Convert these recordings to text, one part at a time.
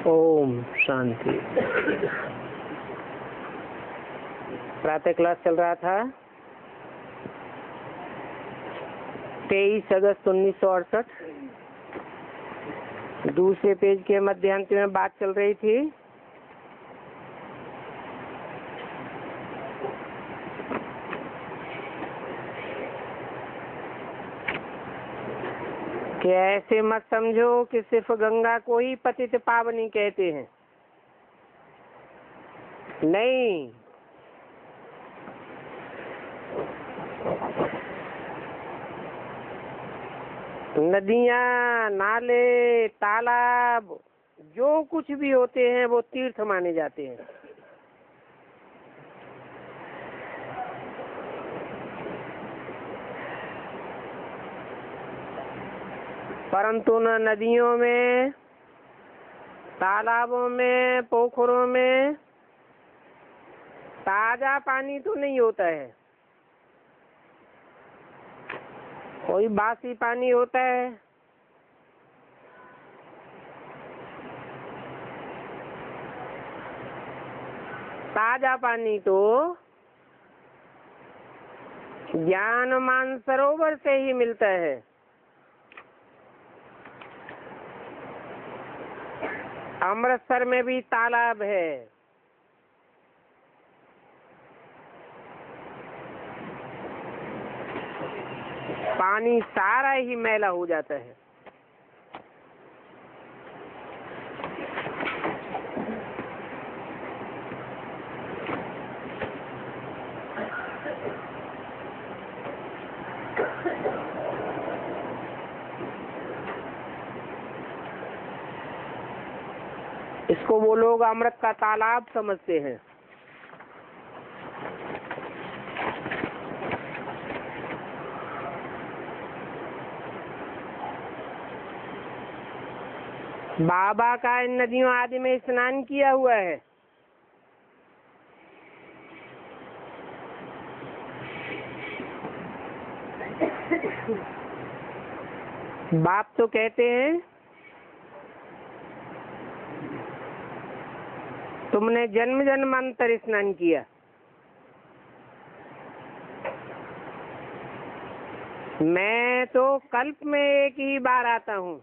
ओम शांति। प्रातः क्लास चल रहा था 23 अगस्त 1968। दूसरे पेज के मध्यांत में बात चल रही थी कि ऐसे मत समझो कि सिर्फ गंगा को ही पतित पावनी कहते हैं। नहीं, नदियाँ, नाले, तालाब जो कुछ भी होते हैं वो तीर्थ माने जाते हैं। परंतु न नदियों में, तालाबों में, पोखरों में ताजा पानी तो नहीं होता है, कोई बासी पानी होता है। ताजा पानी तो ज्ञान मानसरोवर से ही मिलता है। अमृतसर में भी तालाब है, पानी सारा ही मैला हो जाता है। इसको वो लोग अमृत का तालाब समझते हैं। बाबा का इन नदियों आदि में स्नान किया हुआ है। बाप तो कहते हैं तुमने जन्म जन्मांतर स्नान किया, मैं तो कल्प में एक ही बार आता हूँ।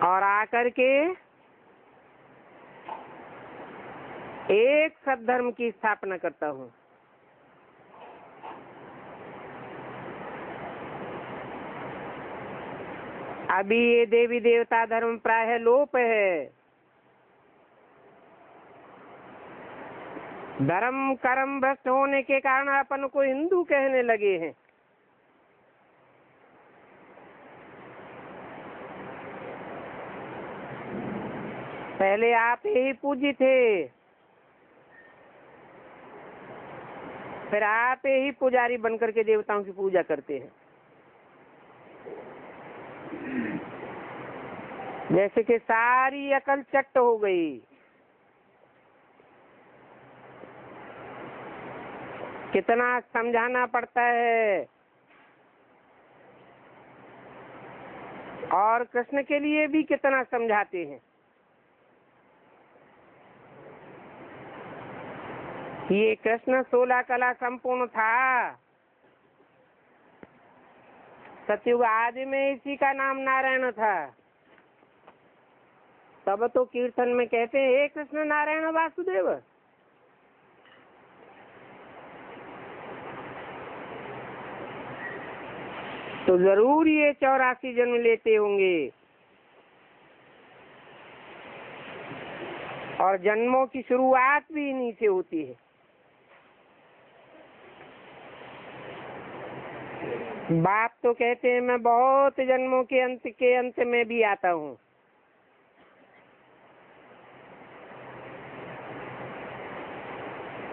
और आकर के एक सद्धर्म की स्थापना करता हूँ। अभी ये देवी देवता धर्म प्राय लोप है। धर्म कर्म भ्रष्ट होने के कारण अपन को हिंदू कहने लगे हैं। पहले आप ही पूज्य थे, फिर आप ही पुजारी बनकर के देवताओं की पूजा करते हैं। जैसे कि सारी अकल चट्ट हो गई। कितना समझाना पड़ता है। और कृष्ण के लिए भी कितना समझाते हैं। ये कृष्ण 16 कला संपूर्ण था। सतयुग आदि में इसी का नाम नारायण था। तब तो कीर्तन में कहते हैं हे कृष्ण नारायण वासुदेव। तो जरूर ये 84 जन्म लेते होंगे। और जन्मों की शुरुआत भी इन्हीं से होती है। बाप तो कहते हैं मैं बहुत जन्मों के अंत में भी आता हूँ।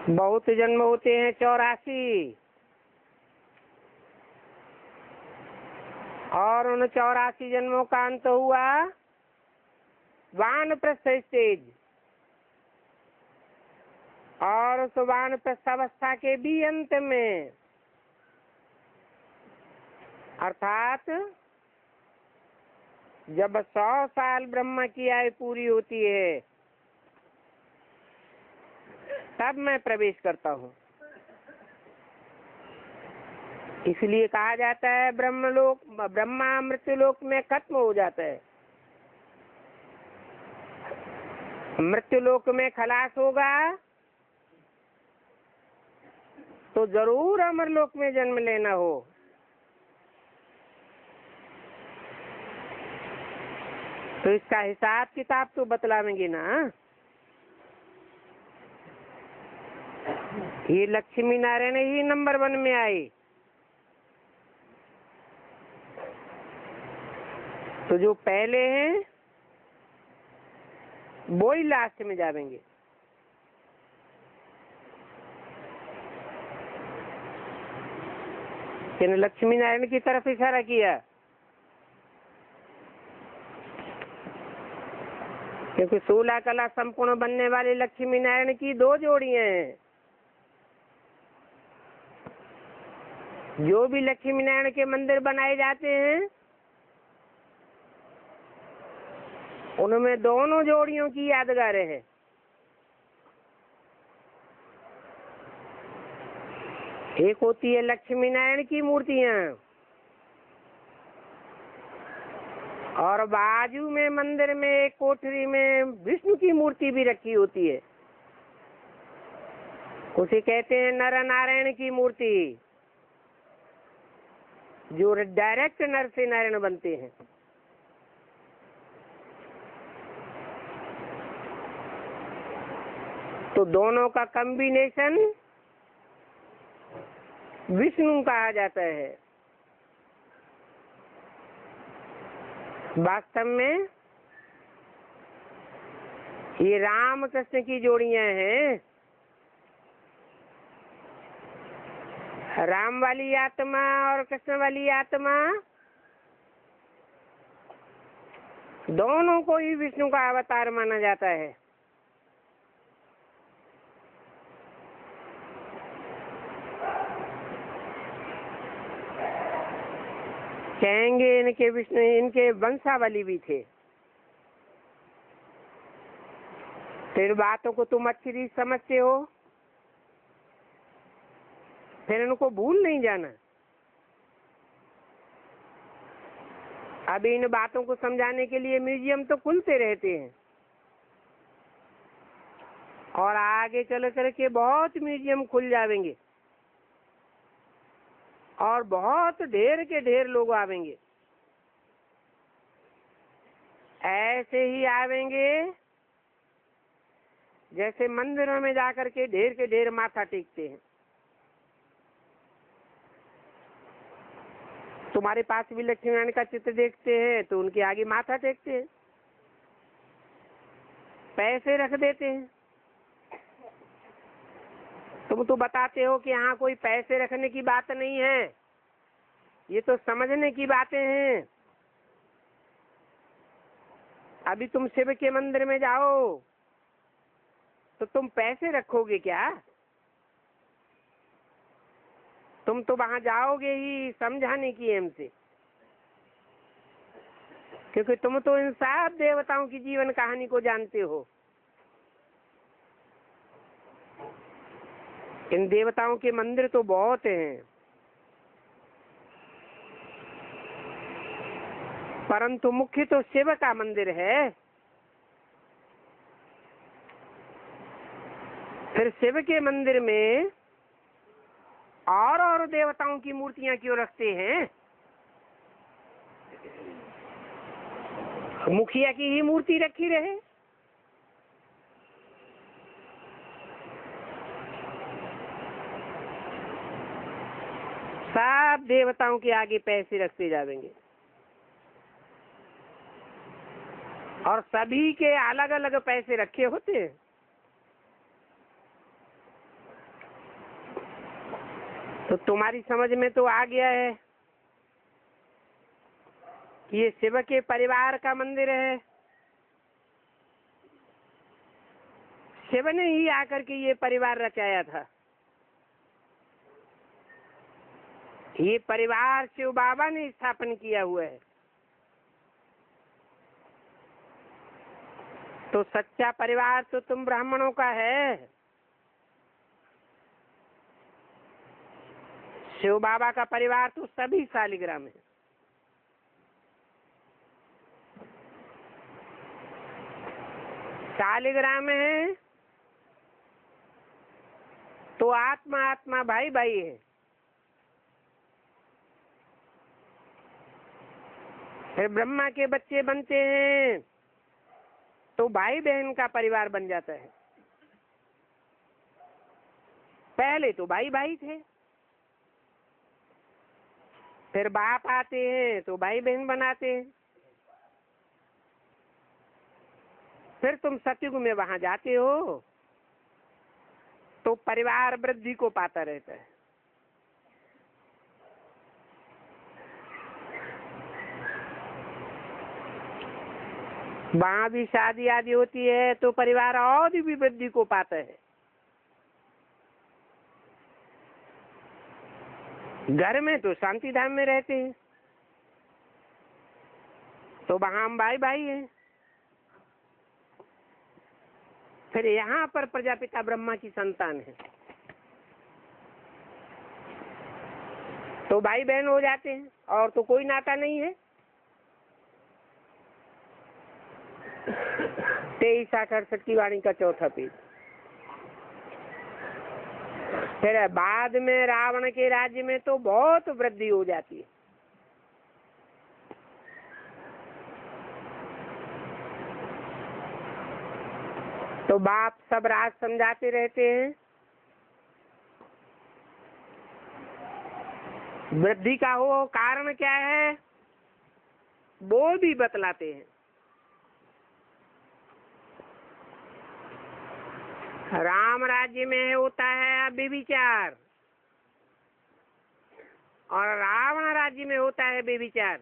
बहुत जन्म होते हैं 84। और उन 84 जन्मों का अंत हुआ वानप्रस्थ स्टेज। और उस वानप्रस्थ अवस्था के भी अंत में अर्थात जब 100 साल ब्रह्मा की आयु पूरी होती है तब मैं प्रवेश करता हूँ। इसलिए कहा जाता है ब्रह्मा मृत्युलोक में खत्म हो जाता है। मृत्युलोक में खलास होगा तो जरूर अमरलोक में जन्म लेना हो। तो इसका हिसाब किताब तो बतलावेंगे ना। ये लक्ष्मी नारायण ही नंबर 1 में आए तो जो पहले हैं वो ही लास्ट में जाएंगे। किन लक्ष्मी नारायण की तरफ इशारा किया, क्योंकि 16 कला संपूर्ण बनने वाले लक्ष्मी नारायण की 2 जोड़ियां हैं। जो भी लक्ष्मी नारायण के मंदिर बनाए जाते हैं उनमें दोनों जोड़ियों की यादगार है। एक होती है लक्ष्मी नारायण की मूर्तियां और बाजू में मंदिर में एक कोठरी में विष्णु की मूर्ति भी रखी होती है। उसे कहते हैं नर नारायण की मूर्ति, जो डायरेक्ट नर से नारायण बनते हैं। तो दोनों का कॉम्बिनेशन विष्णु कहा जाता है। वास्तव में ये राम कृष्ण की जोड़ियां हैं। राम वाली आत्मा और कृष्ण वाली आत्मा दोनों को ही विष्णु का अवतार माना जाता है। कहेंगे इनके विष्णु इनके वंशावली भी थे। फिर बातों को तुम अच्छी रीत समझते हो, फिर इनको भूल नहीं जाना। अब इन बातों को समझाने के लिए म्यूजियम तो खुलते रहते हैं और आगे चल करके बहुत म्यूजियम खुल जाएंगे और बहुत ढेर के ढेर लोग आवेंगे। ऐसे ही आवेंगे जैसे मंदिरों में जाकर के ढेर माथा टेकते हैं। तुम्हारे पास भी लक्ष्मी नारायण का चित्र देखते हैं तो उनके आगे माथा टेकते हैं, पैसे रख देते हैं। तुम तो बताते हो कि यहाँ कोई पैसे रखने की बात नहीं है, ये तो समझने की बातें हैं। अभी तुम शिव के मंदिर में जाओ तो तुम पैसे रखोगे क्या? तुम तो वहां जाओगे ही समझाने की एम से, क्योंकि तुम तो इन सब देवताओं की जीवन कहानी को जानते हो। इन देवताओं के मंदिर तो बहुत हैं, परंतु मुख्य तो शिव का मंदिर है। फिर शिव के मंदिर में और देवताओं की मूर्तियां क्यों रखते हैं? मुखिया की ही मूर्ति रखी रहे। सब देवताओं के आगे पैसे रखते जाएंगे और सभी के अलग अलग पैसे रखे होते हैं। तो तुम्हारी समझ में तो आ गया है कि ये शिव के परिवार का मंदिर है। शिव ने ही आकर के ये परिवार रचाया था। ये परिवार शिव बाबा ने स्थापन किया हुआ है। तो सच्चा परिवार तो तुम ब्राह्मणों का है। शिव बाबा का परिवार तो सभी शालिग्राम है। शालिग्राम है तो आत्मा आत्मा भाई भाई है। फिर ब्रह्मा के बच्चे बनते हैं तो भाई बहन का परिवार बन जाता है। पहले तो भाई भाई थे, फिर बाप आते हैं तो भाई बहन बनाते हैं। फिर तुम सतयुग में वहां जाते हो तो परिवार वृद्धि को पाता रहता है। वहां भी शादी आदि होती है तो परिवार और भी वृद्धि को पाता है। घर में तो शांति धाम में रहते हैं तो वहां हम भाई भाई हैं। फिर यहाँ पर प्रजापिता ब्रह्मा की संतान है तो भाई बहन हो जाते हैं और तो कोई नाता नहीं है। 2368 की वाणी का चौथा पेज। फिर बाद में रावण के राज्य में तो बहुत वृद्धि हो जाती है। तो बाप सब राज समझाते रहते हैं। वृद्धि का हो कारण क्या है वो भी बतलाते हैं। राम राज्य में होता है व्यभिचार और रावण राज्य में होता है व्यभिचार।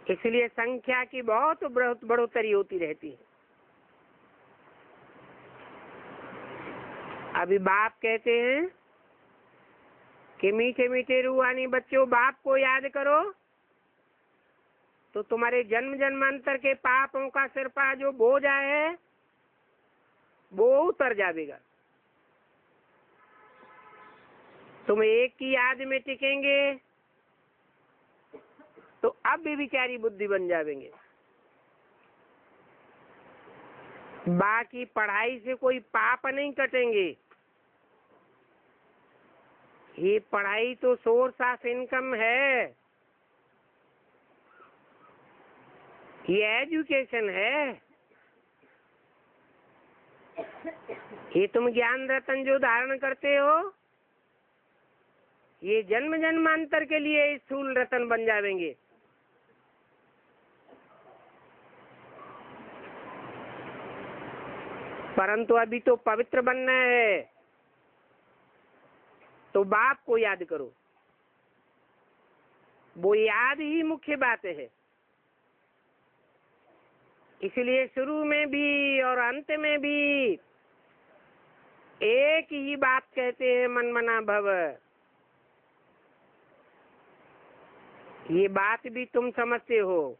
इसलिए संख्या की बहुत बढ़ोतरी होती रहती है। अभी बाप कहते हैं कि मीठे मीठे रूहानी बच्चों बाप को याद करो तो तुम्हारे जन्म जन्मांतर के पापों का सिरपा जो बोझ है वो उतर जाएगा। तुम एक की याद में टिकेंगे तो अब भी विचारी बुद्धि बन जाएंगे। बाकी पढ़ाई से कोई पाप नहीं कटेंगे। ये पढ़ाई तो सोर्स ऑफ इनकम है, ये एजुकेशन है। ये तुम ज्ञान रतन जो धारण करते हो ये जन्म जन्मांतर के लिए स्थूल रतन बन जाएंगे। परंतु अभी तो पवित्र बनना है तो बाप को याद करो। वो याद ही मुख्य बात है। इसलिए शुरू में भी और अंत में भी एक ही बात कहते हैं, मन मना भव। ये बात भी तुम समझते हो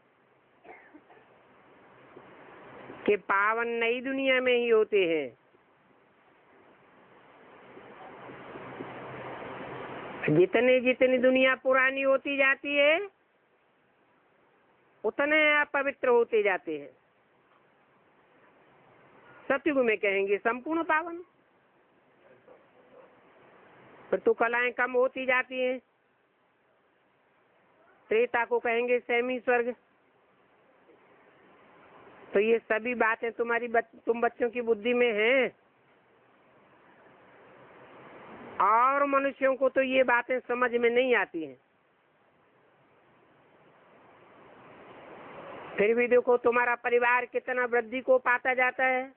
कि पावन नई दुनिया में ही होते हैं। जितने जितनी दुनिया पुरानी होती जाती है उतने अपवित्र होते जाते हैं। सतयुग में कहेंगे संपूर्ण पावन, फिर तो कलाएं कम होती जाती हैं। त्रेता को कहेंगे सेमी स्वर्ग। तो ये सभी बातें तुम बच्चों की बुद्धि में हैं और मनुष्यों को तो ये बातें समझ में नहीं आती हैं। फिर भी देखो तुम्हारा परिवार कितना वृद्धि को पाता जाता है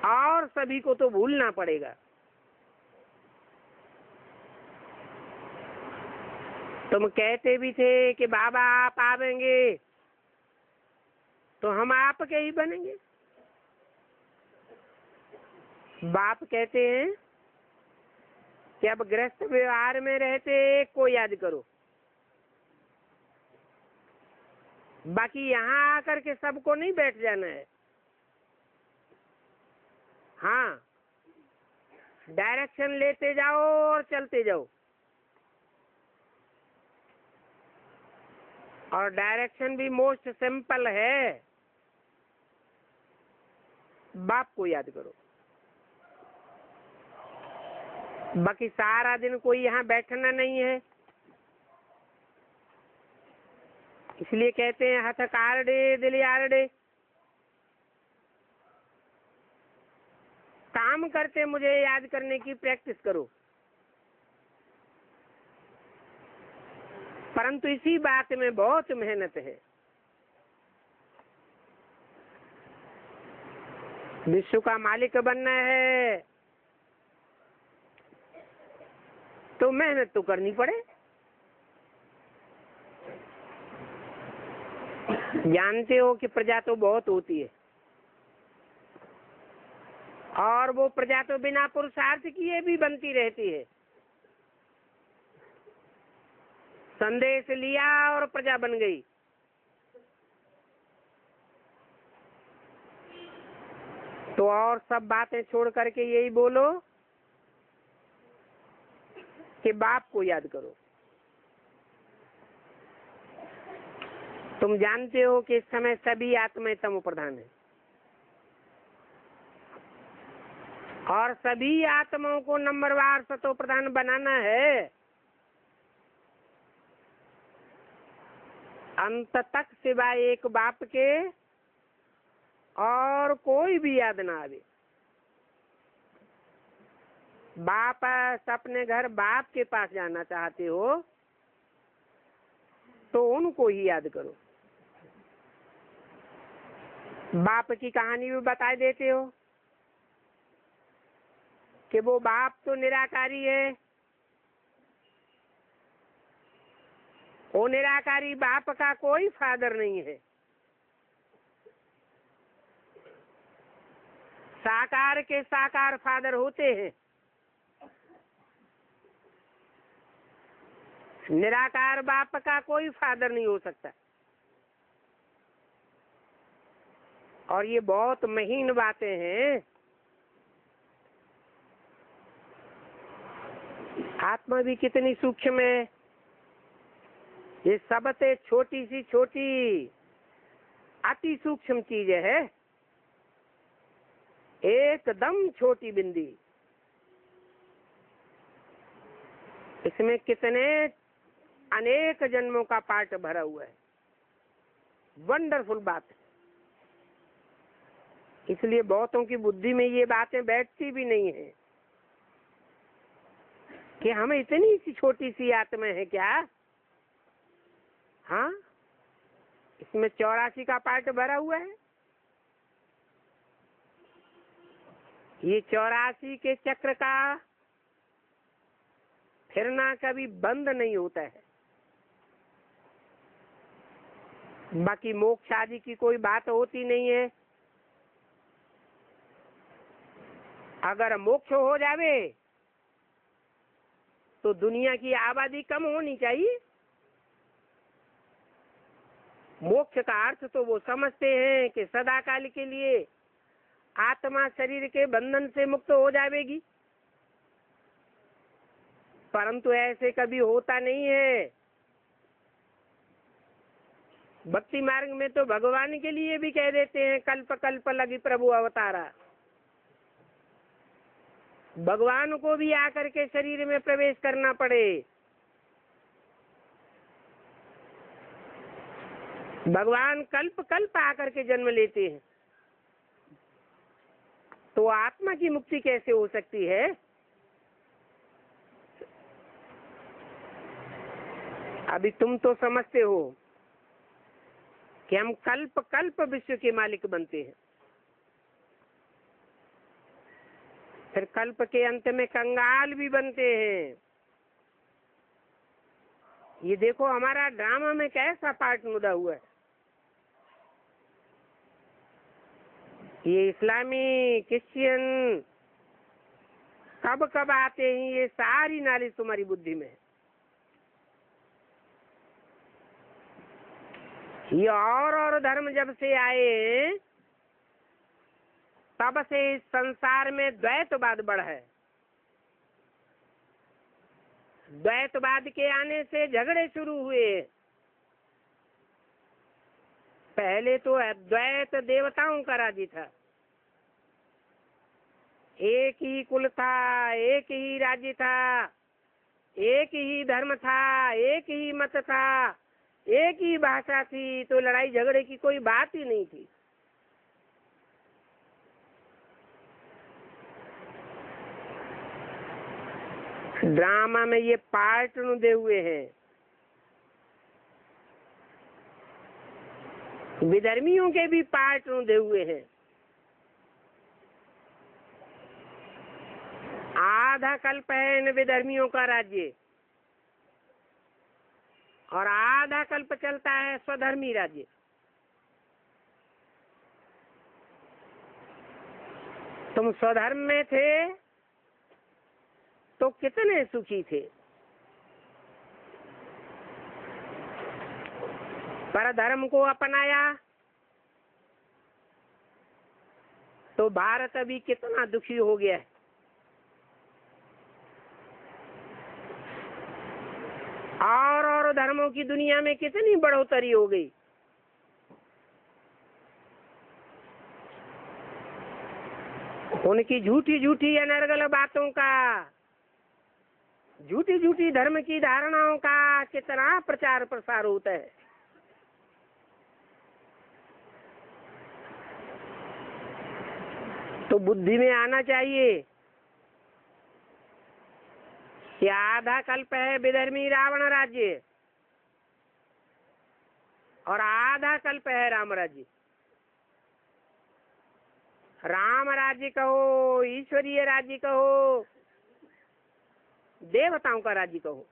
और सभी को तो भूलना पड़ेगा। तुम कहते भी थे कि बाबा आप आवेंगे तो हम आपके ही बनेंगे। बाप कहते हैं कि अब गृहस्थ व्यवहार में रहते एक को याद करो, बाकी यहाँ आकर के सबको नहीं बैठ जाना है। हाँ, डायरेक्शन लेते जाओ और चलते जाओ, और डायरेक्शन भी मोस्ट सिंपल है, बाप को याद करो। बाकी सारा दिन कोई यहाँ बैठना नहीं है, इसलिए कहते हैं हथ कारडे दिल यारडे। काम करते मुझे याद करने की प्रैक्टिस करो, परंतु इसी बात में बहुत मेहनत है। विश्व का मालिक बनना है तो मेहनत तो करनी पड़े। जानते हो कि प्रजा तो बहुत होती है, और वो प्रजा तो बिना पुरुषार्थ किए भी बनती रहती है। संदेश लिया और प्रजा बन गई। तो और सब बातें छोड़ करके यही बोलो कि बाप को याद करो। तुम जानते हो कि इस समय सभी आत्माएं तमो प्रधान है, और सभी आत्माओं को नंबरवार सतो प्रधान बनाना है। अंत तक सिवाय एक बाप के और कोई भी याद ना आवे। बाप अपने घर बाप के पास जाना चाहते हो तो उनको ही याद करो। बाप की कहानी भी बता देते हो कि वो बाप तो निराकारी है, वो निराकारी बाप का कोई फादर नहीं है। साकार के साकार फादर होते हैं, निराकार बाप का कोई फादर नहीं हो सकता। और ये बहुत महीन बातें हैं। आत्मा भी कितनी सूक्ष्म है। ये सबसे छोटी सी छोटी अति सूक्ष्म चीज है, एकदम छोटी बिंदी। इसमें कितने अनेक जन्मों का पार्ट भरा हुआ है। वंडरफुल बात है। इसलिए बहुतों की बुद्धि में ये बातें बैठती भी नहीं है कि हमें इतनी सी छोटी सी आत्मा है क्या। हाँ, इसमें 84 का पार्ट भरा हुआ है। ये 84 के चक्र का फिरना कभी बंद नहीं होता है। बाकी मोक्ष आदि की कोई बात होती नहीं है। अगर मोक्ष हो जावे तो दुनिया की आबादी कम होनी चाहिए। मोक्ष का अर्थ तो वो समझते हैं कि सदाकाल के लिए आत्मा शरीर के बंधन से मुक्त हो जाएगी, परंतु ऐसे कभी होता नहीं है। भक्ति मार्ग में तो भगवान के लिए भी कह देते हैं कल्प कल्प लगी प्रभु अवतारा। भगवान को भी आकर के शरीर में प्रवेश करना पड़े। भगवान कल्प कल्प आकर के जन्म लेते हैं, तो आत्मा की मुक्ति कैसे हो सकती है। अभी तुम तो समझते हो कि हम कल्प कल्प विश्व के मालिक बनते हैं, फिर कल्प के अंत में कंगाल भी बनते हैं। ये देखो हमारा ड्रामा में कैसा पार्ट मुदा हुआ है। ये इस्लामी, क्रिश्चियन, कब कब आते हैं, ये सारी नॉलेज तुम्हारी बुद्धि में है। ये और धर्म जब से आए तब से इस संसार में द्वैतवाद बढ़ा है। द्वैतवाद के आने से झगड़े शुरू हुए। पहले तो अद्वैत देवताओं का राज्य था, एक ही कुल था, एक ही राज्य था, एक ही धर्म था, एक ही मत था, एक ही भाषा थी, तो लड़ाई झगड़े की कोई बात ही नहीं थी। ड्रामा में ये पार्ट दे हुए हैं। विधर्मियों के भी पार्ट दे हुए हैं। आधा कल्प है इन विधर्मियों का राज्य और आधा कल्प चलता है स्वधर्मी राज्य। तुम स्वधर्म में थे तो कितने सुखी थे, पर धर्म को अपनाया तो भारत अभी कितना दुखी हो गया है। और धर्मों की दुनिया में कितनी बढ़ोतरी हो गई। उनकी झूठी झूठी अनर्गल बातों का, झूठी झूठी धर्म की धारणाओं का कितना प्रचार प्रसार होता है। तो बुद्धि में आना चाहिए कि आधा कल्प है विधर्मी रावण राज्य और आधा कल्प है राम राज्य। राम राज्य कहो, ईश्वरीय राज्य कहो, देवताओं का राज्य कहो,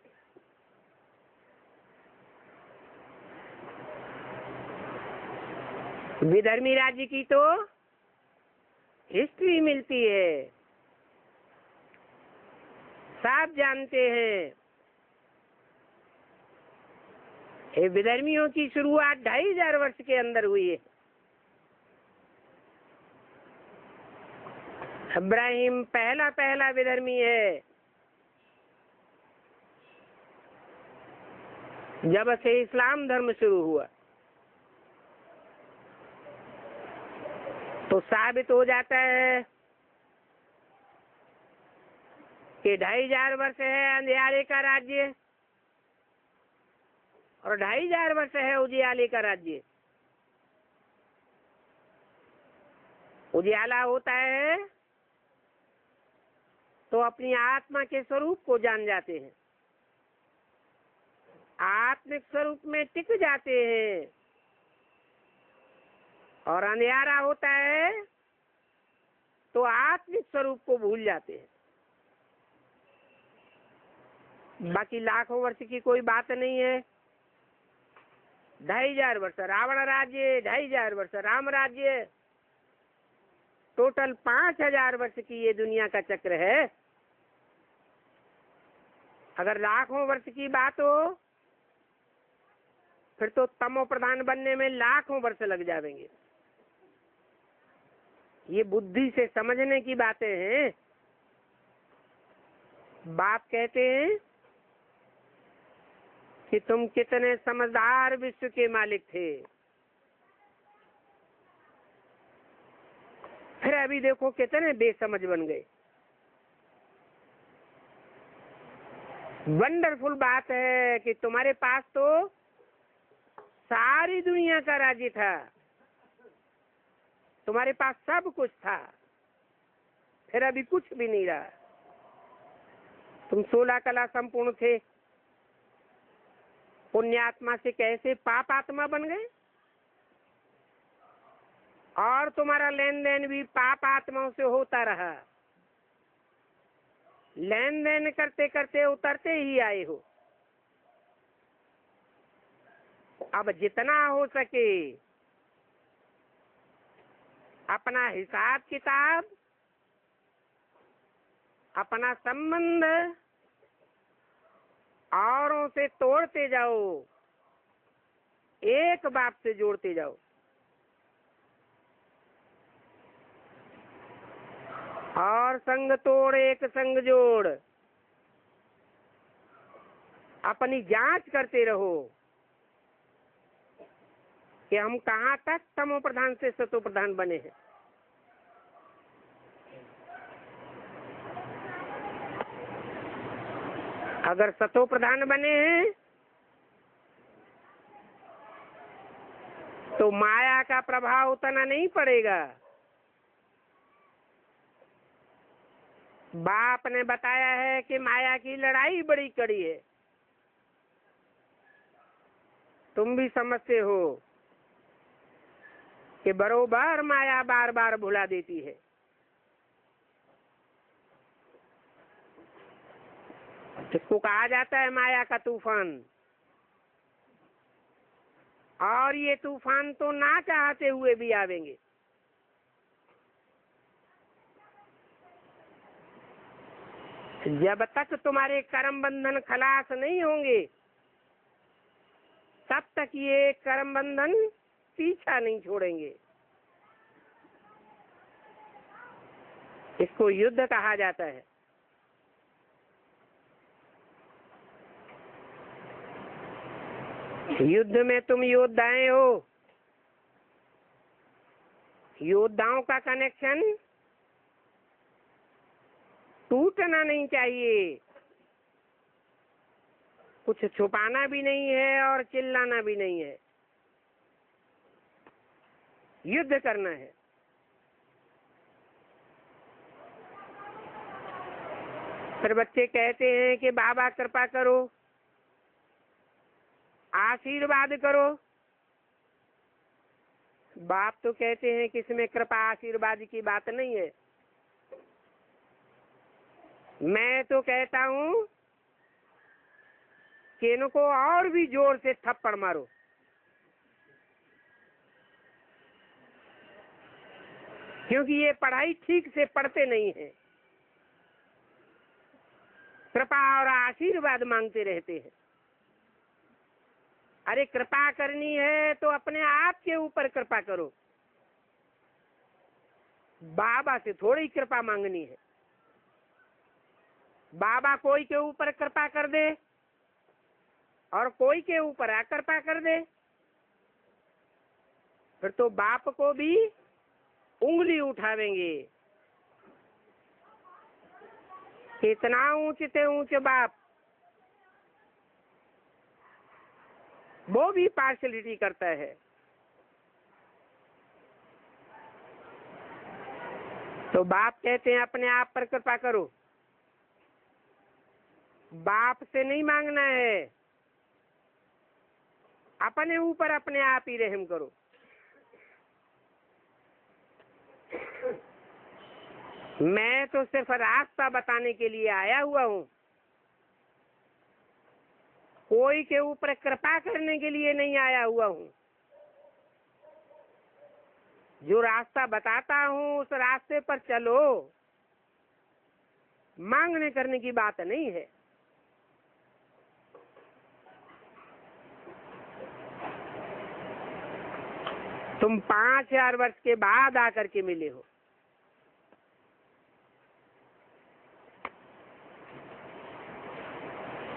विधर्मी राज्य की तो हिस्ट्री मिलती है, सब जानते हैं। ये विधर्मियों की शुरुआत 2500 वर्ष के अंदर हुई है। इब्राहिम पहला विधर्मी है। जब से इस्लाम धर्म शुरू हुआ तो साबित हो जाता है कि 2500 वर्ष है अंधियारे का राज्य और 2500 वर्ष है उजियाले का राज्य। उजियाला होता है तो अपनी आत्मा के स्वरूप को जान जाते हैं, आत्मिक स्वरूप में टिक जाते हैं। और अंधियारा होता है तो आत्मिक स्वरूप को भूल जाते हैं। बाकी लाखों वर्ष की कोई बात नहीं है। 2500 वर्ष रावण राज्य, 2500 वर्ष राम राज्य, टोटल 5000 वर्ष की ये दुनिया का चक्र है। अगर लाखों वर्ष की बात हो फिर तो तमो प्रधान बनने में लाखों वर्ष लग जाएंगे। ये बुद्धि से समझने की बातें हैं। बाप कहते हैं कि तुम कितने समझदार विश्व के मालिक थे, फिर अभी देखो कितने बेसमझ बन गए। वंडरफुल बात है कि तुम्हारे पास तो सारी दुनिया का राज्य था, तुम्हारे पास सब कुछ था, फिर अभी कुछ भी नहीं रहा। तुम 16 कला संपूर्ण थे, पुण्यात्मा से कैसे पाप आत्मा बन गए और तुम्हारा लेन देन भी पाप आत्माओं से होता रहा। लेन देन करते करते उतरते ही आए हो। अब जितना हो सके अपना हिसाब किताब अपना संबंध औरों से तोड़ते जाओ, एक बाप से जोड़ते जाओ। और संग तोड़ एक संग जोड़, अपनी जांच करते रहो कि हम कहाँ तक तमो प्रधान से सतो प्रधान बने हैं। अगर सतो प्रधान बने हैं तो माया का प्रभाव उतना नहीं पड़ेगा। बाप ने बताया है कि माया की लड़ाई बड़ी कड़ी है। तुम भी समझते हो कि बरोबर माया बार बार भुला देती है। जिसको कहा जाता है माया का तूफान। और ये तूफान तो ना चाहते हुए भी आवेंगे। जब तक तुम्हारे कर्म बंधन खलास नहीं होंगे तब तक ये कर्म बंधन पीछा नहीं छोड़ेंगे। इसको युद्ध कहा जाता है। युद्ध में तुम योद्धाएं हो। योद्धाओं का कनेक्शन टूटना नहीं चाहिए। कुछ छुपाना भी नहीं है और चिल्लाना भी नहीं है। युद्ध करना है। फिर बच्चे कहते हैं कि बाबा कृपा करो, आशीर्वाद करो। बाप तो कहते हैं कि इसमें कृपा आशीर्वाद की बात नहीं है। मैं तो कहता हूँ कि इनको और भी जोर से थप्पड़ मारो। क्योंकि ये पढ़ाई ठीक से पढ़ते नहीं है, कृपा और आशीर्वाद मांगते रहते हैं। अरे कृपा करनी है तो अपने आप के ऊपर कृपा करो। बाबा से थोड़ी कृपा मांगनी है। बाबा कोई के ऊपर कृपा कर दे और कोई के ऊपर अकृपा कर दे, फिर तो बाप को भी उंगली उठावेंगे। कितना ऊंचे ऊंचे बाप, वो भी पार्शलिटी करता है। तो बाप कहते हैं अपने आप पर कृपा करो। बाप से नहीं मांगना है, अपने ऊपर अपने आप ही रहम करो। मैं तो सिर्फ रास्ता बताने के लिए आया हुआ हूँ, कोई के ऊपर कृपा करने के लिए नहीं आया हुआ हूँ। जो रास्ता बताता हूँ उस रास्ते पर चलो, मांगने करने की बात नहीं है। तुम 5000 वर्ष के बाद आकर के मिले हो।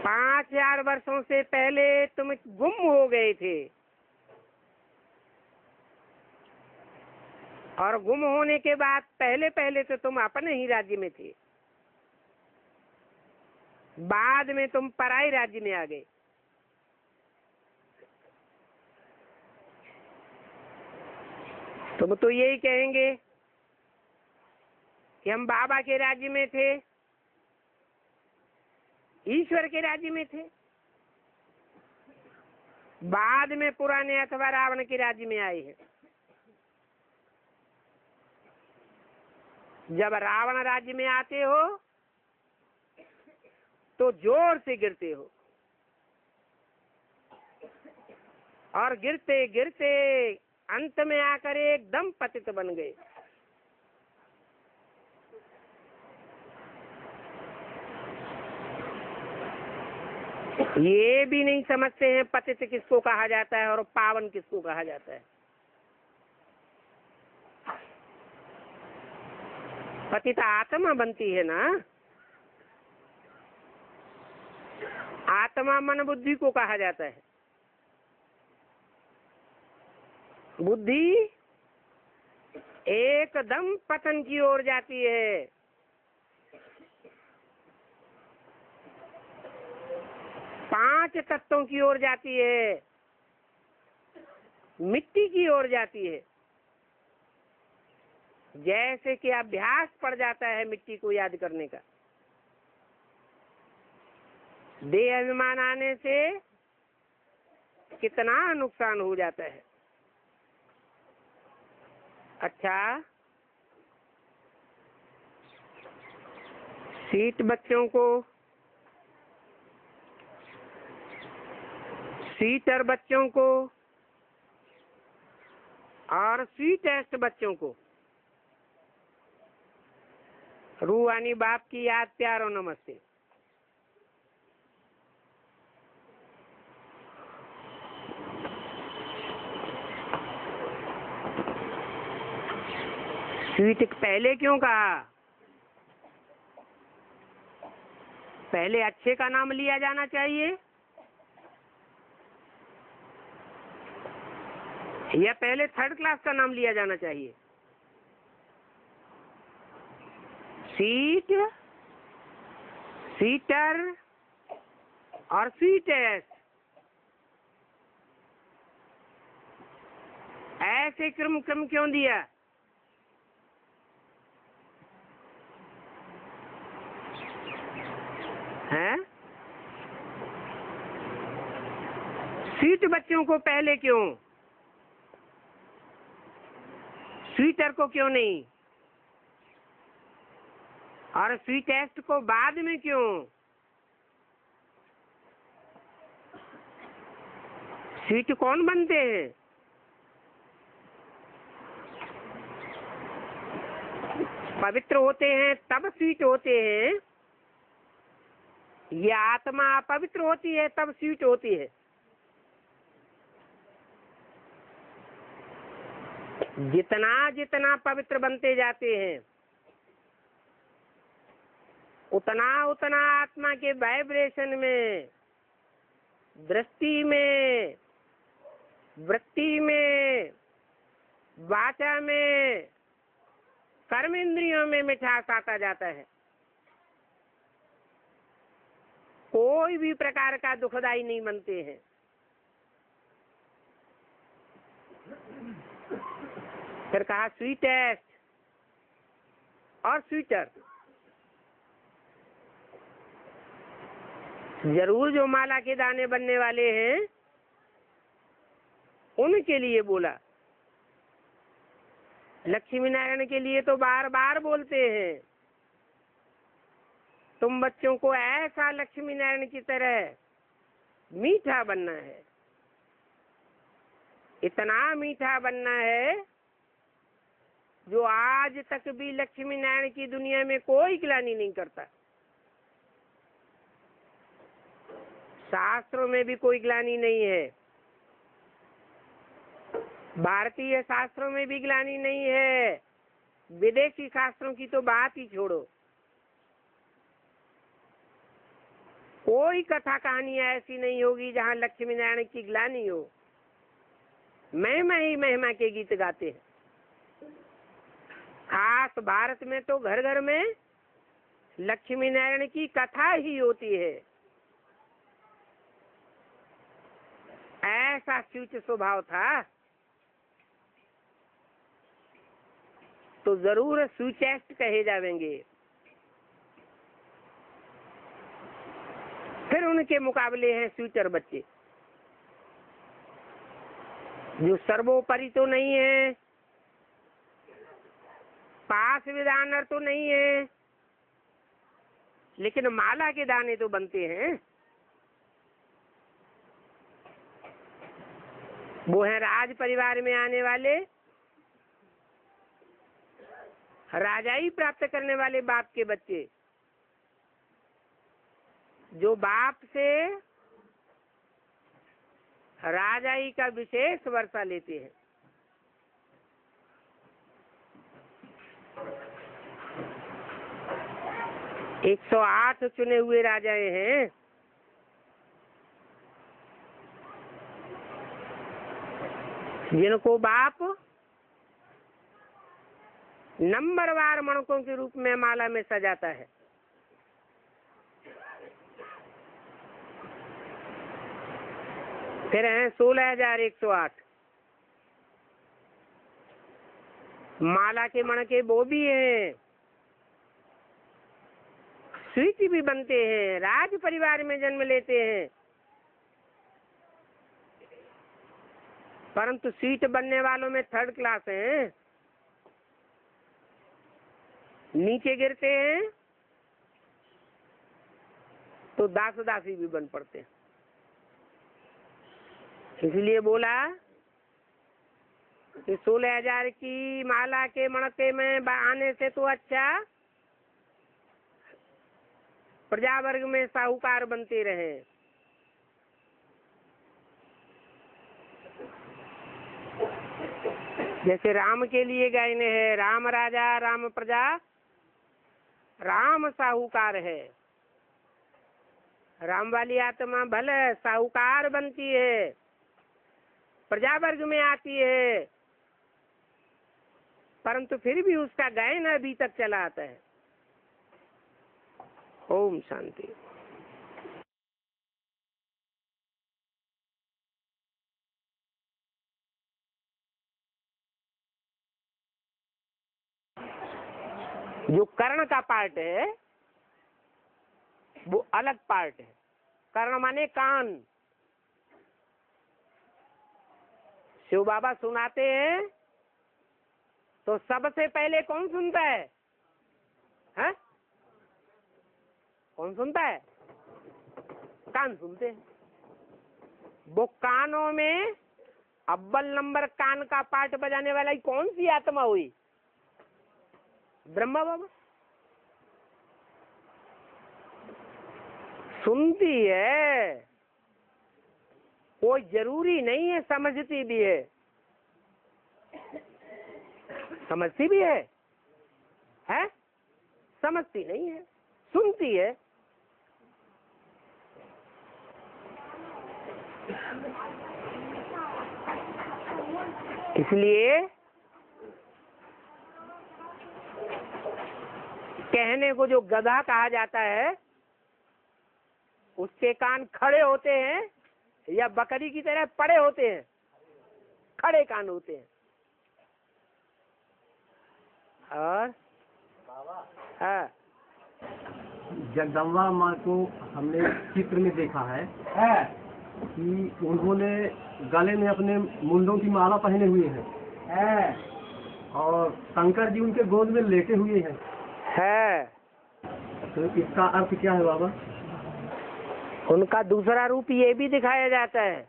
पांच 5000 वर्षों से पहले तुम गुम हो गए थे, और गुम होने के बाद पहले पहले तो तुम अपने ही राज्य में थे, बाद में तुम पराई राज्य में आ गए। तुम तो यही कहेंगे कि हम बाबा के राज्य में थे, ईश्वर के राज्य में थे, बाद में पुराने अथवा रावण के राज्य में आए हैं। जब रावण राज्य में आते हो तो जोर से गिरते हो, और गिरते गिरते अंत में आकर एकदम पतित बन गए। ये भी नहीं समझते हैं पतित किसको कहा जाता है और पावन किसको कहा जाता है। पतित आत्मा बनती है ना, आत्मा मन बुद्धि को कहा जाता है। बुद्धि एकदम पतन की ओर जाती है। पांच तत्वों की ओर जाती है, मिट्टी की ओर जाती है। जैसे कि अभ्यास पड़ जाता है मिट्टी को याद करने का। देह अभिमान आने से कितना नुकसान हो जाता है। अच्छा, सीट बच्चों को, सीटर बच्चों को और सी टेस्ट बच्चों को रूहानी बाप की याद, प्यार और नमस्ते। स्वीट पहले क्यों कहा? पहले अच्छे का नाम लिया जाना चाहिए या पहले थर्ड क्लास का नाम लिया जाना चाहिए? सीट, सीटर और स्वीटेस्ट, ऐसे क्रम क्यों दिया? है सीट बच्चों को पहले क्यों, स्वीटर को क्यों नहीं, और स्वीटेस्ट को बाद में क्यों? स्वीट कौन बनते हैं? पवित्र होते हैं तब स्वीट होते हैं, ये आत्मा पवित्र होती है तब स्वीट होती है। जितना जितना पवित्र बनते जाते हैं उतना उतना आत्मा के वाइब्रेशन में, दृष्टि में, वृत्ति में, वाचा में, कर्म इंद्रियों में मिठास आता जाता है। कोई भी प्रकार का दुखदाई नहीं बनते हैं। फिर कहा स्वीटेस्ट और स्वीटर। जरूर जो माला के दाने बनने वाले हैं उनके लिए बोला, लक्ष्मी नारायण के लिए तो बार बार बोलते हैं, तुम बच्चों को ऐसा लक्ष्मी नारायण की तरह मीठा बनना है, इतना मीठा बनना है जो आज तक भी लक्ष्मी नारायण की दुनिया में कोई ग्लानि नहीं करता। शास्त्रों में भी कोई ग्लानि नहीं है, भारतीय शास्त्रों में भी ग्लानि नहीं है, विदेशी शास्त्रों की तो बात ही छोड़ो। कोई कथा कहानी ऐसी नहीं होगी जहाँ लक्ष्मी नारायण की ग्लानि हो। महिमा ही महिमा के गीत गाते हैं। खास भारत में तो घर घर में लक्ष्मी नारायण की कथा ही होती है। ऐसा स्वीट स्वभाव था तो जरूर स्वीटेस्ट कहे जाएंगे। फिर उनके मुकाबले हैं स्वीटर बच्चे, जो सर्वोपरि तो नहीं है, पास विधानर तो नहीं है, लेकिन माला के दाने तो बनते हैं। वो है राज परिवार में आने वाले, राजाई प्राप्त करने वाले बाप के बच्चे, जो बाप से राजाई का विशेष वर्षा लेते हैं। एक 108 चुने हुए राजाएं हैं। जिनको बाप नंबरवार मणकों के रूप में माला में सजाता है। फिर हैं 16,108 माला के मणके वो भी हैं, स्वीट भी बनते हैं, राज परिवार में जन्म लेते हैं, परंतु स्वीट बनने वालों में 3rd क्लास हैं, नीचे गिरते हैं तो दास दासी भी बन पड़ते हैं। इसलिए बोला कि 16,000 की माला के मणके में आने से तो अच्छा प्रजा वर्ग में साहूकार बनते रहे। जैसे राम के लिए गायने है, राम राजा राम प्रजा राम साहूकार है। राम वाली आत्मा भले साहूकार बनती है, प्रजा वर्ग में आती है, परंतु फिर भी उसका गायन अभी तक चला आता है। ओम शांति। जो कर्ण का पार्ट है वो अलग पार्ट है। कर्ण माने कान। शिव बाबा सुनाते हैं तो सबसे पहले कौन सुनता है? हैं? कौन सुनता है? कान सुनते हैं। वो कानों में अव्वल नंबर कान का पार्ट बजाने वाला ही कौन सी आत्मा हुई? ब्रह्मा बाबा। सुनती है, कोई जरूरी नहीं है, समझती भी है। समझती भी है? समझती नहीं है, सुनती है। इसलिए कहने को जो गधा कहा जाता है उसके कान खड़े होते हैं या बकरी की तरह पड़े होते हैं? खड़े कान होते हैं। और हाँ, जगदम्बा माँ को हमने चित्र में देखा है कि उन्होंने गले में अपने मुंडों की माला पहने हुए हैं और शंकर जी उनके गोद में लेटे हुए हैं। तो इसका अर्थ क्या है बाबा? उनका दूसरा रूप ये भी दिखाया जाता है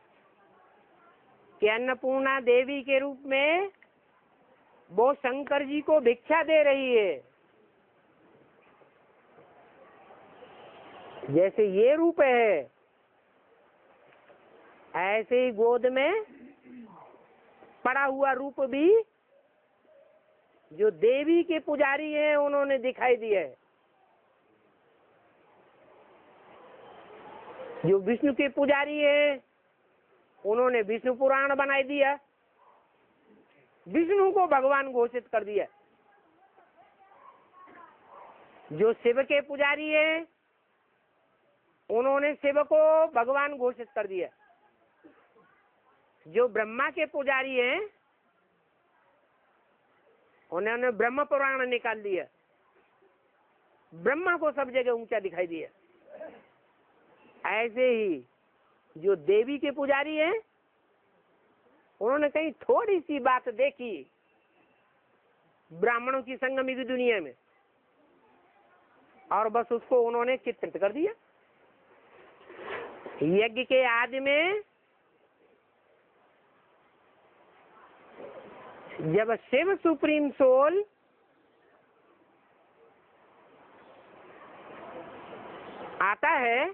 कि अन्नपूर्णा देवी के रूप में वो शंकर जी को भिक्षा दे रही है। जैसे ये रूप है, ऐसे ही गोद में पड़ा हुआ रूप भी जो देवी के पुजारी हैं उन्होंने दिखाई दिया है। जो विष्णु के पुजारी हैं उन्होंने विष्णु पुराण बनाई दिया, विष्णु को भगवान घोषित कर दिया। जो शिव के पुजारी हैं उन्होंने शिव को भगवान घोषित कर दिया। जो ब्रह्मा के पुजारी हैं उन्होंने ब्रह्म पुराण निकाल दिया, ब्रह्मा को सब जगह ऊंचा दिखाई दिया। ऐसे ही जो देवी के पुजारी हैं उन्होंने कहीं थोड़ी सी बात देखी ब्राह्मणों की संगमी की दुनिया में और बस उसको उन्होंने चित्रित कर दिया। यज्ञ के आदि में जब शिव सुप्रीम सोल आता है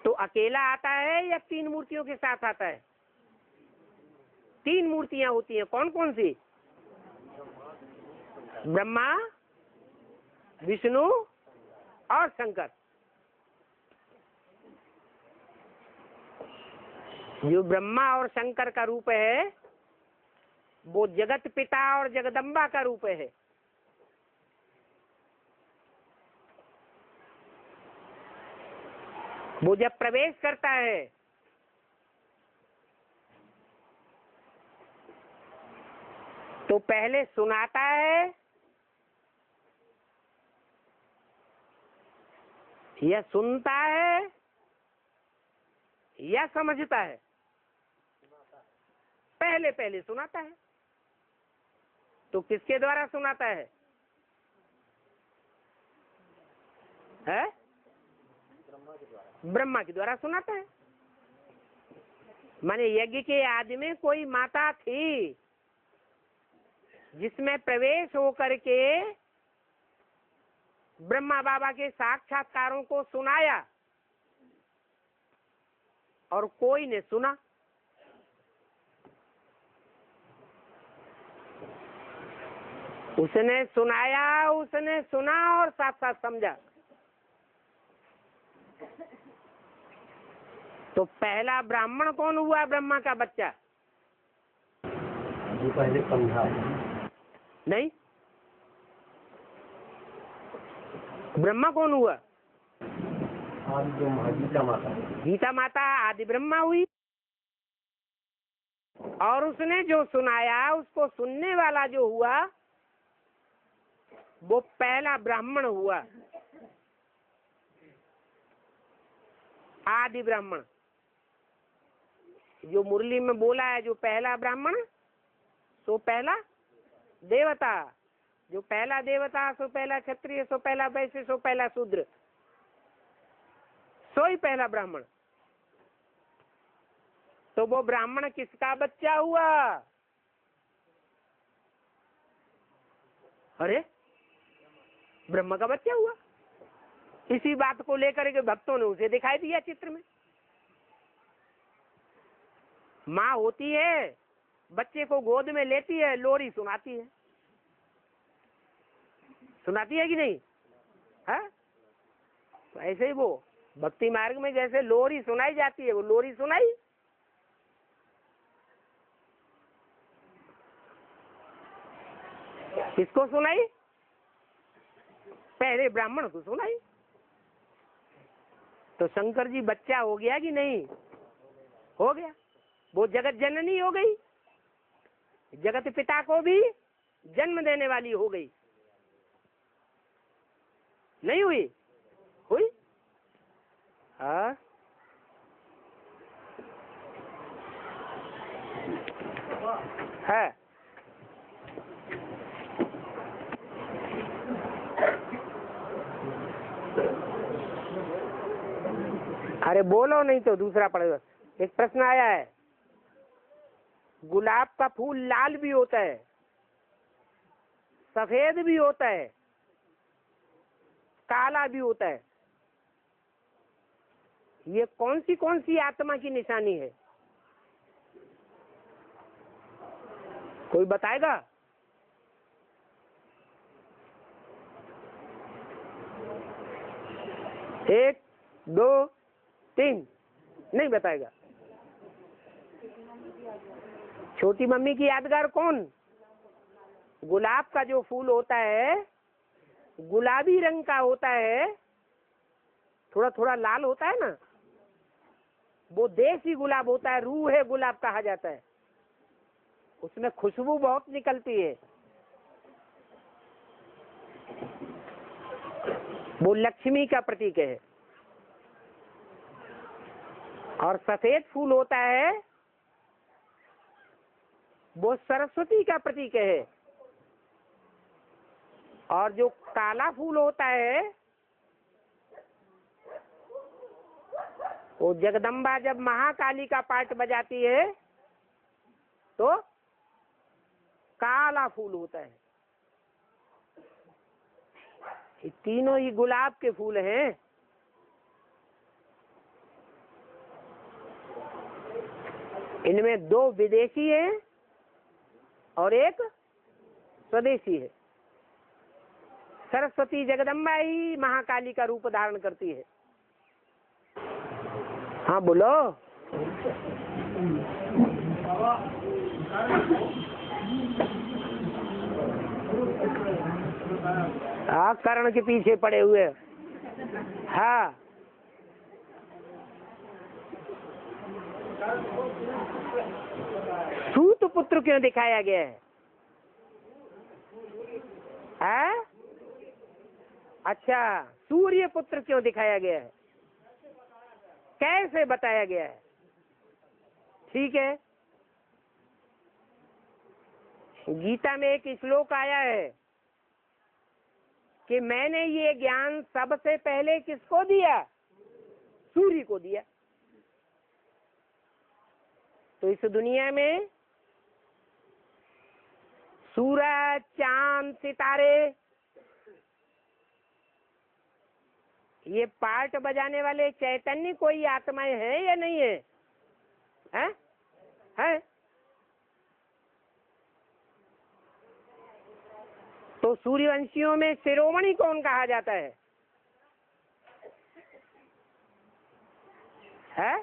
तो अकेला आता है या 3 मूर्तियों के साथ आता है? 3 मूर्तियां होती हैं, कौन कौन सी? ब्रह्मा, विष्णु और शंकर। जो ब्रह्मा और शंकर का रूप है वो जगत पिता और जगदम्बा का रूप है। वो जब प्रवेश करता है तो पहले सुनाता है या सुनता है या समझता है? पहले सुनाता है। तो किसके द्वारा सुनाता है? ब्रह्मा के द्वारा सुनाता है। माने यज्ञ के आदि में कोई माता थी जिसमें प्रवेश होकर के ब्रह्मा बाबा के साक्षात्कारों को सुनाया और कोई ने सुना। उसने सुनाया, उसने सुना और साथ साथ समझा। तो पहला ब्राह्मण कौन हुआ? ब्रह्मा का बच्चा? जो पहले समझा नहीं, ब्रह्मा कौन हुआ? आदि ब्रह्मा, गीता माता। गीता माता आदि ब्रह्मा हुई। और उसने जो सुनाया, उसको सुनने वाला जो हुआ वो पहला ब्राह्मण हुआ, आदि ब्राह्मण। जो मुरली में बोला है, जो पहला ब्राह्मण सो पहला देवता, जो पहला देवता सो पहला क्षत्रिय, सो पहला वैश्य, सो पहला शूद्र, सो ही पहला ब्राह्मण। तो वो ब्राह्मण किसका बच्चा हुआ? अरे ब्रह्मा का बच्चा हुआ। इसी बात को लेकर के भक्तों ने उसे दिखाई दिया चित्र में। माँ होती है, बच्चे को गोद में लेती है, लोरी सुनाती है। सुनाती है कि नहीं? है तो ऐसे ही वो भक्ति मार्ग में जैसे लोरी सुनाई जाती है, वो लोरी सुनाई। किसको सुनाई? पहले ब्राह्मण को सुनाई। तो शंकर जी बच्चा हो गया कि नहीं? हो गया। वो जगत जननी हो गई, जगत पिता को भी जन्म देने वाली हो गई। नहीं हुई? हुई। हाँ, है। अरे बोलो, नहीं तो दूसरा पड़ेगा। एक प्रश्न आया है, गुलाब का फूल लाल भी होता है, सफेद भी होता है, काला भी होता है। ये कौन सी आत्मा की निशानी है? कोई बताएगा? एक, दो, तीन। नहीं बताएगा। छोटी मम्मी की यादगार कौन? गुलाब का जो फूल होता है गुलाबी रंग का होता है, थोड़ा थोड़ा लाल होता है ना, वो देसी गुलाब होता है, रूह है गुलाब कहा जाता है। उसमें खुशबू बहुत निकलती है। वो लक्ष्मी का प्रतीक है। और सफेद फूल होता है वो सरस्वती का प्रतीक है। और जो काला फूल होता है वो जगदम्बा जब महाकाली का पाठ बजाती है तो काला फूल होता है। ये तीनों ही गुलाब के फूल हैं। इनमें 2 विदेशी हैं और एक स्वदेशी है। सरस्वती जगदम्बा ही महाकाली का रूप धारण करती है। हाँ बोलो। हाँ, कर्ण के पीछे पड़े हुए। हाँ, सूत पुत्र क्यों दिखाया गया है? हाँ? अच्छा, सूर्य पुत्र क्यों दिखाया गया है? कैसे बताया गया है? ठीक है, गीता में एक श्लोक आया है कि मैंने ये ज्ञान सबसे पहले किसको दिया? सूर्य को दिया। तो इस दुनिया में सूरज, चांद, सितारे, ये पार्ट बजाने वाले चैतन्य कोई आत्माएं हैं या नहीं है? हैं? हैं? तो सूर्यवंशियों में शिरोमणि कौन कहा जाता है? है?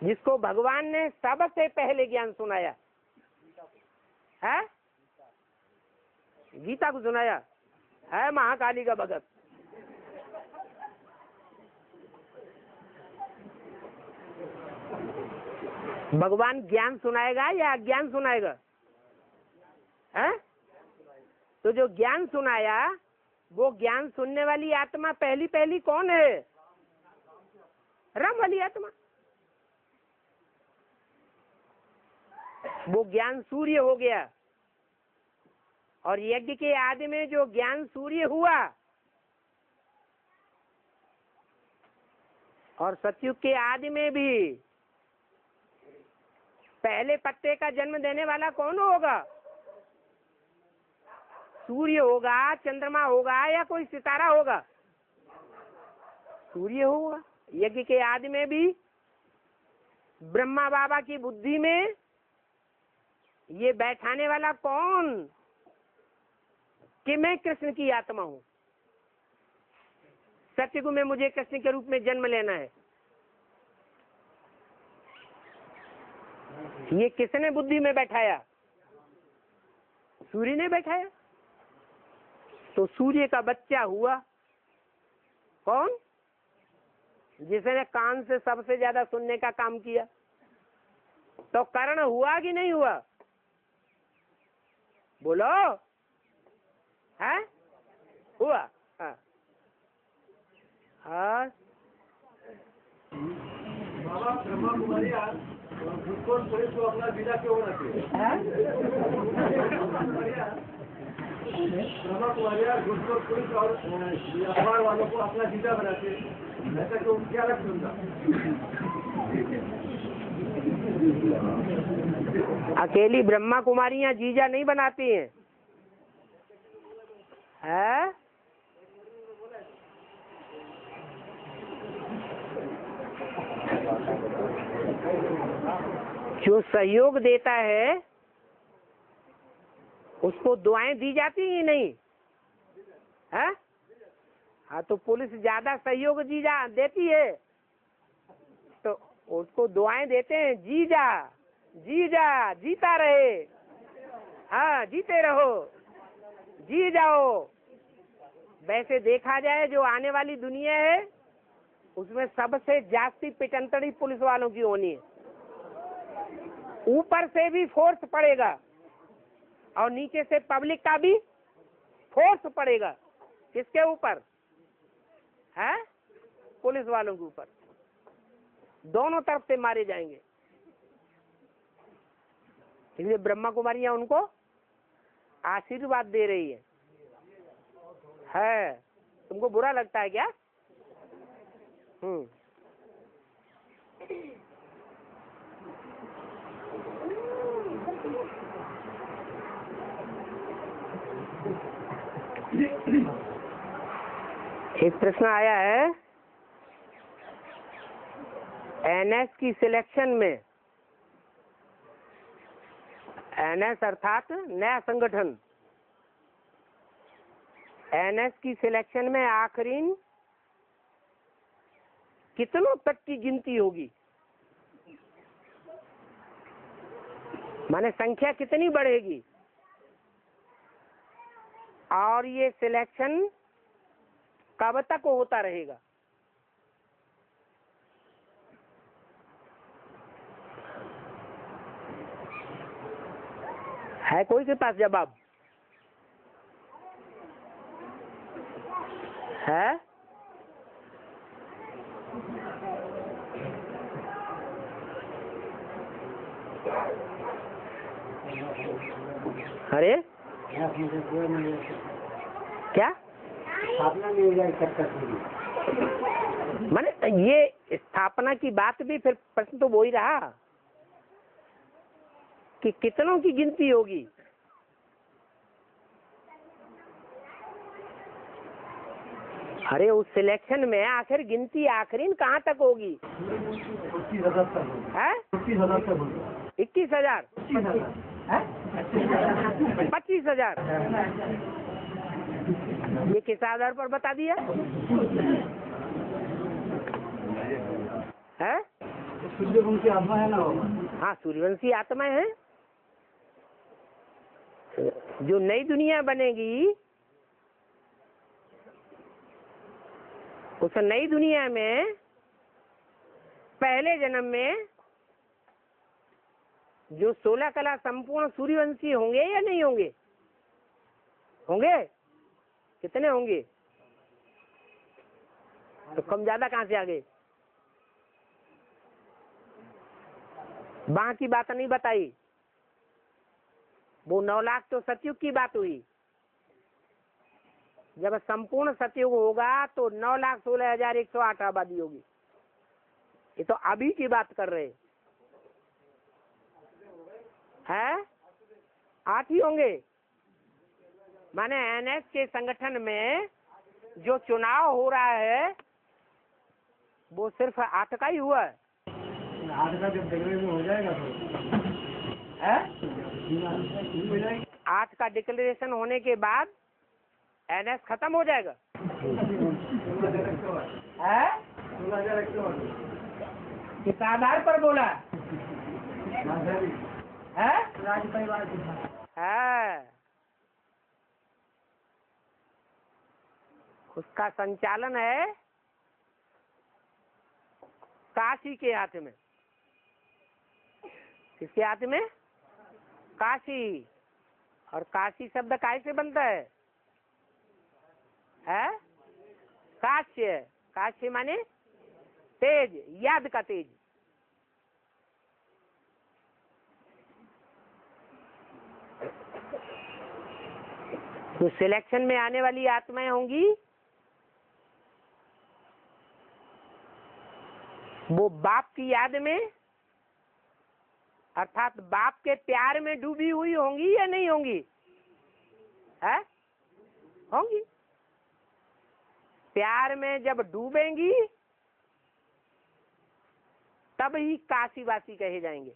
जिसको भगवान ने सबसे पहले ज्ञान सुनाया है? गीता को सुनाया है, महाकाली का भगत। भगवान ज्ञान सुनाएगा या अज्ञान सुनाएगा? है? तो जो ज्ञान सुनाया, वो ज्ञान सुनने वाली आत्मा पहली पहली कौन है? राम वाली आत्मा। वो ज्ञान सूर्य हो गया। और यज्ञ के आदि में जो ज्ञान सूर्य हुआ, और सतयुग के आदि में भी पहले पत्ते का जन्म देने वाला कौन होगा? सूर्य होगा, चंद्रमा होगा, या कोई सितारा होगा? सूर्य होगा। यज्ञ के आदि में भी ब्रह्मा बाबा की बुद्धि में ये बैठाने वाला कौन कि मैं कृष्ण की आत्मा हूं, सत्ययुग में मुझे कृष्ण के रूप में जन्म लेना है। ये किसने बुद्धि में बैठाया? सूर्य ने बैठाया। तो सूर्य का बच्चा हुआ कौन? जिसने कान से सबसे ज्यादा सुनने का काम किया। तो कर्ण हुआ कि नहीं हुआ? बोलो। है? हुआ। हाँ। हाँ। बाबा ब्रह्मा कुमारी घुसखोर पुलिस को अपना वीजा क्यों होना चाहिए? ब्रह्मा कुमारी घुसखोर पुलिस और अखबार वालों को अपना वीजा बनाते, ऐसा क्यों? क्या लक्ष्य उनका? अकेली ब्रह्मा कुमारियां जीजा नहीं बनाती हैं। है? जो सहयोग देता है उसको दुआएं दी जाती ही नहीं है? हाँ, तो पुलिस ज्यादा सहयोग जीजा देती है तो उसको दुआएं देते हैं, जीजा जीजा जीता रहे, हाँ जीते रहो, जी जाओ। वैसे देखा जाए जो आने वाली दुनिया है उसमें सबसे जास्ती पिटंतड़ी पुलिस वालों की होनी है। ऊपर से भी फोर्स पड़ेगा और नीचे से पब्लिक का भी फोर्स पड़ेगा। किसके ऊपर? है? पुलिस वालों के ऊपर। दोनों तरफ से मारे जाएंगे। इसलिए ब्रह्मा कुमारियां उनको आशीर्वाद दे रही है। तुमको बुरा लगता है क्या? एक प्रश्न आया है एनएस की सिलेक्शन में, एनएस अर्थात नया संगठन, एनएस की सिलेक्शन में आखिरी कितनों तक की गिनती होगी, माने संख्या कितनी बढ़ेगी, और ये सिलेक्शन कब तक होता रहेगा। है कोई के पास जवाब? है? अरे क्या माने ये स्थापना की बात भी फिर प्रश्न तो वो ही रहा कि कितनों की गिनती होगी। अरे उस सिलेक्शन में आखिर गिनती आखिरी कहाँ तक होगी? 21,000 25,000 ये किस आधार पर बता दिया है? सूर्यवंशी आत्मा है ना। हाँ, सूर्यवंशी आत्मा है। जो नई दुनिया बनेगी उस नई दुनिया में पहले जन्म में जो 16 कला संपूर्ण सूर्यवंशी होंगे या नहीं होंगे? होंगे। कितने होंगे? तो कम ज्यादा कहाँ से आ गए? वहां की बात नहीं बताई, वो 9 लाख तो सतयुग की बात हुई। जब संपूर्ण सतयुग होगा तो 9,16,108 आबादी होगी। ये तो अभी की बात कर रहे हैं। 8 ही होंगे। माने एनएस के संगठन में जो चुनाव हो रहा है वो सिर्फ 8 का ही हुआ है। 8 का जब डिक्लेरेशन हो जाएगा तो 8 का डिक्लेरेशन होने के बाद एनएस खत्म हो जाएगा। किस आधार पर बोला है? राज परिवार है। उसका संचालन है काशी के हाथ में। किसके हाथ में? काशी। और काशी शब्द काय से बनता है? काश्य। काश्य माने तेज, याद का तेज। तो सिलेक्शन में आने वाली आत्माएं होंगी वो बाप की याद में अर्थात बाप के प्यार में डूबी हुई होंगी या नहीं होंगी? है? होंगी। प्यार में जब डूबेंगी तब ही काशीवासी कहे जाएंगे।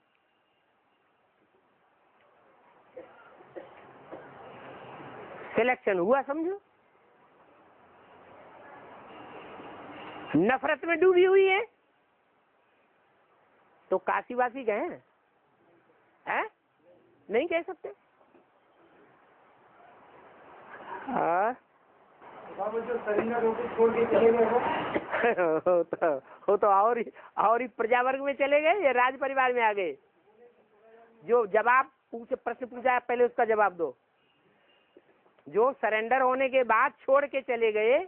सिलेक्शन हुआ समझो। नफरत में डूबी हुई है तो काशीवासी कहें? है? नहीं कह सकते। वो तो और ही प्रजा वर्ग में चले गए या राज परिवार में आ गए। जो जवाब प्रश्न पूछा पहले उसका जवाब दो। जो सरेंडर होने के बाद छोड़ के चले गए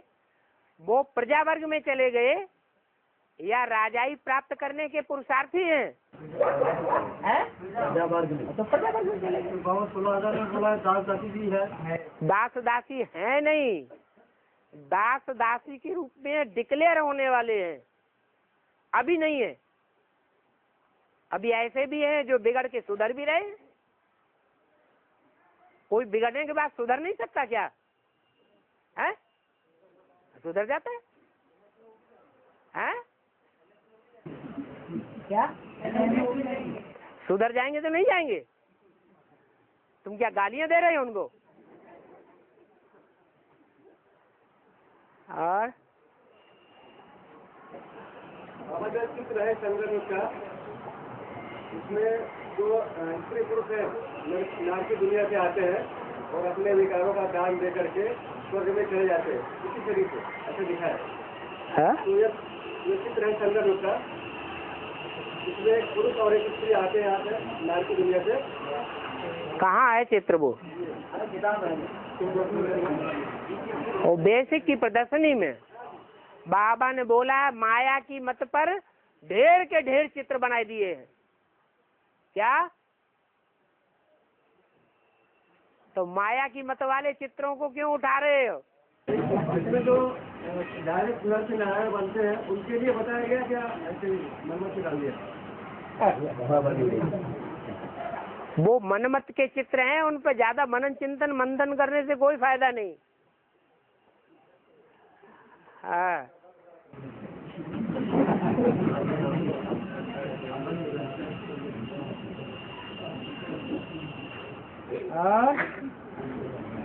वो प्रजा वर्ग में चले गए या राजाई प्राप्त करने के पुरुषार्थी हैं? तो प्रजा वर्ग में चले गए। 16,000 में बोला दास दासी भी है। दास दासी है नहीं, दास दासी के रूप में डिक्लेयर होने वाले हैं, अभी नहीं है। अभी ऐसे भी हैं जो बिगड़ के सुधर भी रहे। कोई बिगड़ने के बाद सुधर नहीं सकता क्या? है? सुधर जाता है? क्या सुधर जाएंगे तो नहीं जाएंगे? तुम क्या गालियां दे रहे हो उनको? और चित्र है संगठन का, इसमें जो स्त्री पुरुष है नार की दुनिया से आते हैं और अपने विकारों का दान दे करके स्वर्ग में चले जाते हैं, इसी तरीके से ऐसे दिखा है। तो ये चित्र है संगठन का, इसमें एक पुरुष और एक स्त्री आते हैं यहाँ से नार की दुनिया से। कहाँ है चित्र वो? बेसिक की प्रदर्शनी में बाबा ने बोला माया की मत पर ढेर के ढेर चित्र बनाए दिए हैं। क्या? तो माया की मत वाले चित्रों को क्यों उठा रहे हो? इसमें जो डायरेक्ट सूरज से नारायण बनते हैं उनके लिए बताया गया क्या ऐसे मनमत से डाल दिया? वो मनमत के चित्र हैं, उन पर ज्यादा मनन चिंतन मंथन करने से कोई फायदा नहीं। हाँ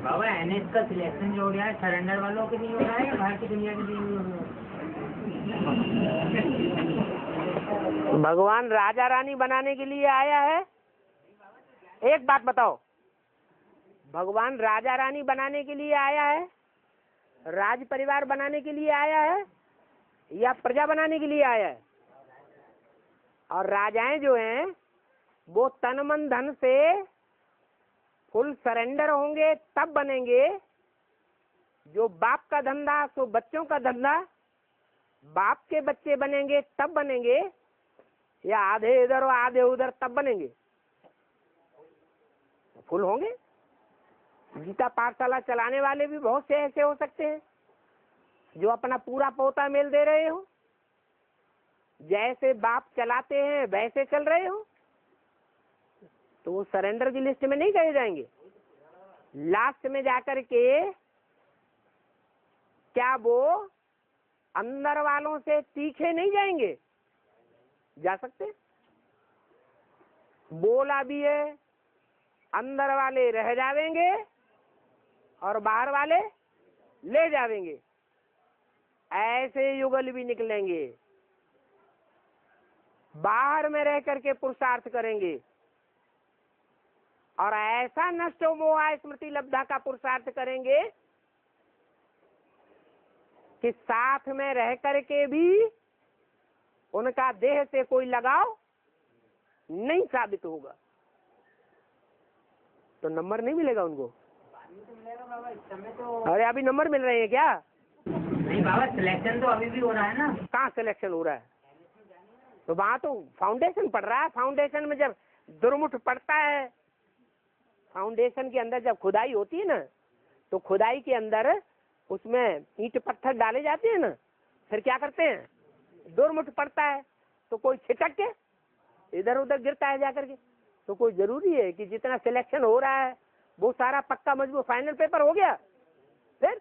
बाबा एनएस का सिलेक्शन जो हो रहा है सरेंडर वालों के लिए हो रहा है या बाहर की दुनिया के लिए हो रहा है? भगवान राजा रानी बनाने के लिए आया है। एक बात बताओ, भगवान राजा रानी बनाने के लिए आया है, राज परिवार बनाने के लिए आया है, या प्रजा बनाने के लिए आया है? और राजाएं जो हैं वो तन मन धन से फुल सरेंडर होंगे तब बनेंगे। जो बाप का धंधा सो बच्चों का धंधा, बाप के बच्चे बनेंगे तब बनेंगे, या आधे इधर और आधे उधर तब बनेंगे? फुल होंगे। गीता पाठशाला चलाने वाले भी बहुत से ऐसे हो सकते हैं जो अपना पूरा पोता मेल दे रहे हो, जैसे बाप चलाते हैं वैसे चल रहे हो, तो वो सरेंडर की लिस्ट में नहीं कहे जाएंगे। लास्ट में जाकर के क्या वो अंदर वालों से तीखे नहीं जाएंगे? जा सकते। बोला भी है अंदर वाले रह जावेंगे और बाहर वाले ले जावेंगे। ऐसे युगल भी निकलेंगे, बाहर में रह करके पुरुषार्थ करेंगे और ऐसा नष्ट मोह स्मृति लब्धा का पुरुषार्थ करेंगे कि साथ में रह करके भी उनका देह से कोई लगाव नहीं साबित होगा। तो नंबर नहीं मिलेगा उनको। अरे अभी नंबर मिल रहे हैं क्या? नहीं बाबा, सिलेक्शन तो अभी भी हो रहा है ना। कहाँ सिलेक्शन हो रहा है? तो वहाँ तो फाउंडेशन पड़ रहा है। फाउंडेशन में जब दुर्मुठ पड़ता है, फाउंडेशन के अंदर जब खुदाई होती है ना, तो खुदाई के अंदर उसमें ईंट पत्थर डाले जाते हैं ना, फिर क्या करते हैं? दुर्मुठ पड़ता है तो कोई छिटक के इधर उधर गिरता है जाकर के। तो कोई जरूरी है कि जितना सिलेक्शन हो रहा है वो सारा पक्का मजबूत फाइनल पेपर हो गया? फिर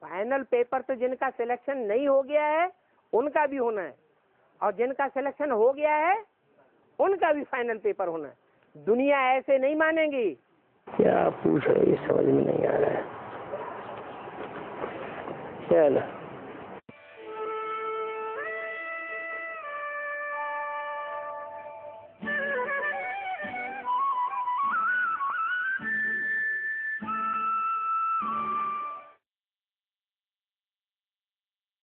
फाइनल पेपर तो जिनका सिलेक्शन नहीं हो गया है उनका भी होना है, और जिनका सिलेक्शन हो गया है उनका भी फाइनल पेपर होना है। दुनिया ऐसे नहीं मानेगी। क्या पूछ रहे, ये समझ में नहीं आ रहा है। चलो।